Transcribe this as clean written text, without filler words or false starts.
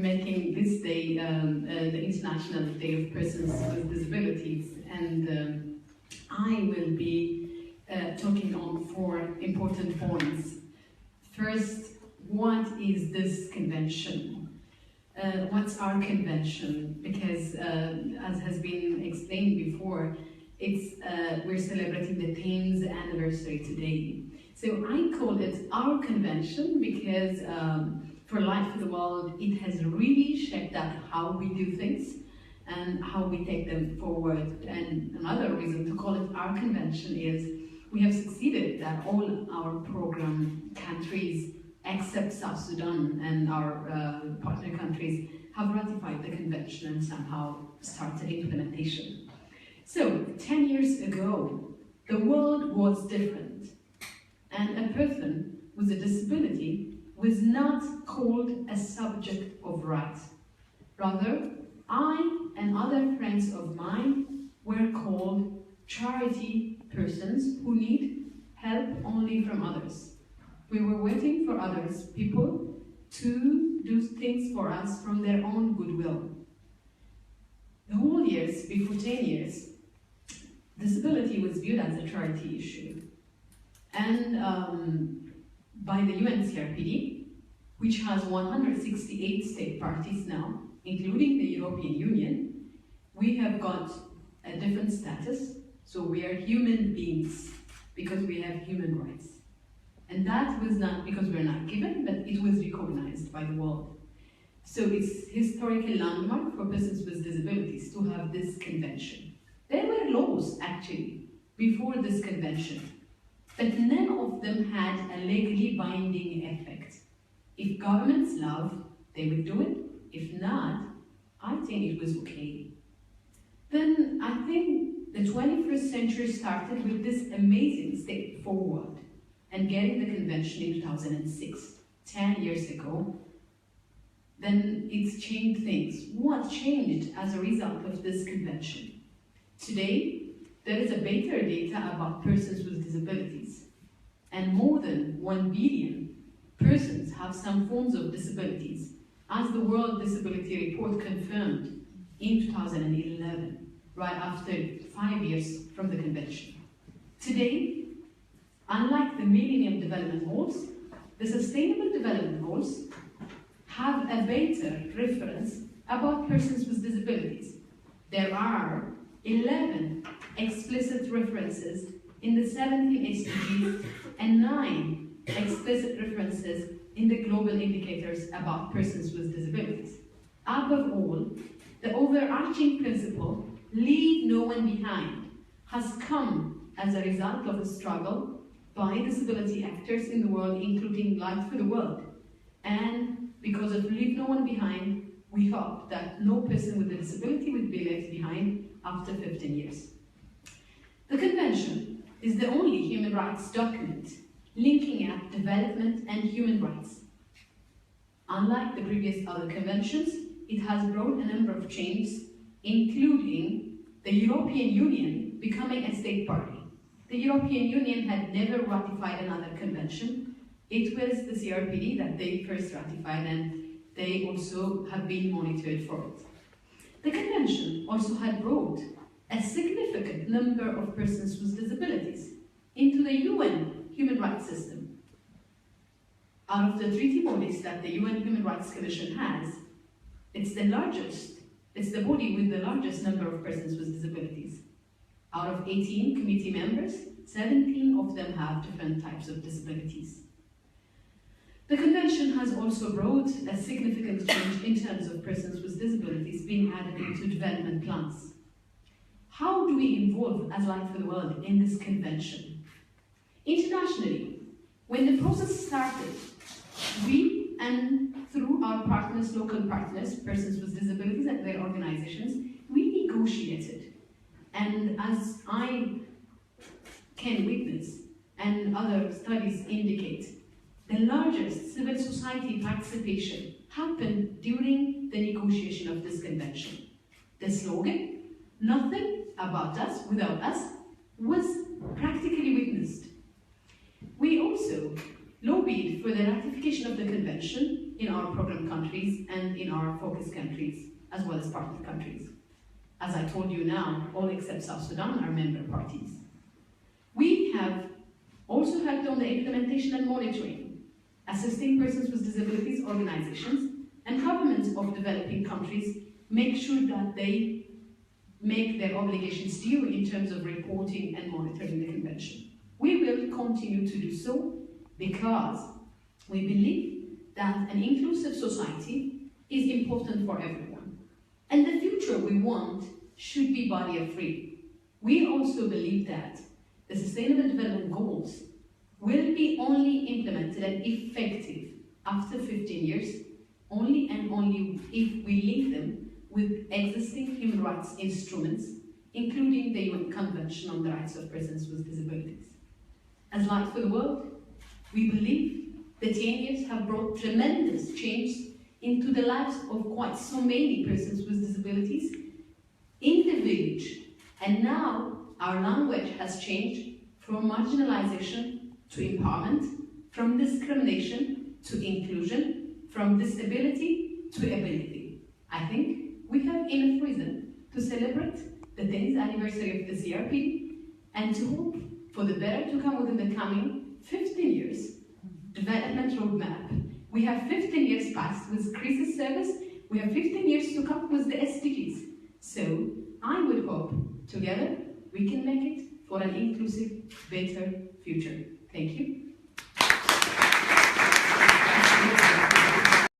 making this day the International Day of Persons with Disabilities, and I will be talking on 4 important points. First, what is this convention? What's our convention? Because as has been explained before, we're celebrating the 10th anniversary today. So I call it our convention because for Light for the World, it has really shaped up how we do things and how we take them forward. And another reason to call it our convention is we have succeeded that all our program countries except South Sudan and our partner countries have ratified the convention and somehow started implementation. So 10 years ago, the world was different, and a person with a disability was not called a subject of right. Rather, I and other friends of mine were called charity persons who need help only from others. We were waiting for others, people, to do things for us from their own goodwill. The whole years, before 10 years, disability was viewed as a charity issue. And by the UNCRPD, which has 168 state parties now, including the European Union, we have got a different status. So we are human beings because we have human rights. And that was not because we're not given, but it was recognized by the world. So it's historical landmark for persons with disabilities to have this convention. There were laws, actually, before this convention, but none of them had a legally binding effect. If governments love, they would do it. If not, I think it was okay. Then I think the 21st century started with this amazing step forward and getting the convention in 2006, 10 years ago. Then it's changed things. What changed as a result of this convention? Today, there is a better data about persons with disabilities, and more than 1 billion persons have some forms of disabilities, as the World Disability Report confirmed in 2011, right after 5 years from the convention. Today, unlike the Millennium Development Goals, the Sustainable Development Goals have a better reference about persons with disabilities. There are 11 explicit references in the 17 SDGs and 9 explicit references in the global indicators about persons with disabilities. Above all, the overarching principle, leave no one behind, has come as a result of a struggle by disability actors in the world, including Light for the World. And because of leave no one behind, we hope that no person with a disability would be left behind after 15 years. The Convention is the only human rights document linking up development and human rights. Unlike the previous other conventions, it has brought a number of changes, including the European Union becoming a state party. The European Union had never ratified another convention. It was the CRPD that they first ratified, and they also have been monitored for it. The convention also had brought a significant number of persons with disabilities into the UN human rights system. Out of the treaty bodies that the UN Human Rights Commission has, it's the largest, it's the body with the largest number of persons with disabilities. Out of 18 committee members, 17 of them have different types of disabilities. The convention has also brought a significant change in terms of persons with disabilities being added into development plans. How do we involve as Light for the World in this convention? Internationally, when the process started, we, and through our partners, local partners, persons with disabilities and their organizations, we negotiated. And as I can witness, and other studies indicate, the largest civil society participation happened during the negotiation of this convention. The slogan, "Nothing about us without us," was practically witnessed. We also lobbied for the ratification of the convention in our program countries and in our focus countries, as well as partner countries. As I told you now, all except South Sudan are member parties. We have also helped on the implementation and monitoring, assisting persons with disabilities organizations and governments of developing countries make sure that they make their obligations due in terms of reporting and monitoring the convention. We will continue to do so because we believe that an inclusive society is important for everyone. And the future we want should be barrier-free. We also believe that the Sustainable Development Goals will be only implemented and effective after 15 years, only and only if we link them with existing human rights instruments, including the UN Convention on the Rights of Persons with Disabilities. As Light for the World, we believe the 10 years have brought tremendous change into the lives of quite so many persons with disabilities in the village. And now our language has changed from marginalization to empowerment, from discrimination to inclusion, from disability to ability. I think we have enough reason to celebrate the 10th anniversary of the CRPD and to hope for the better to come within the coming 15 years development roadmap. We have 15 years past with crisis service, we have 15 years to come with the SDGs. So I would hope together we can make it for an inclusive, better future. Thank you.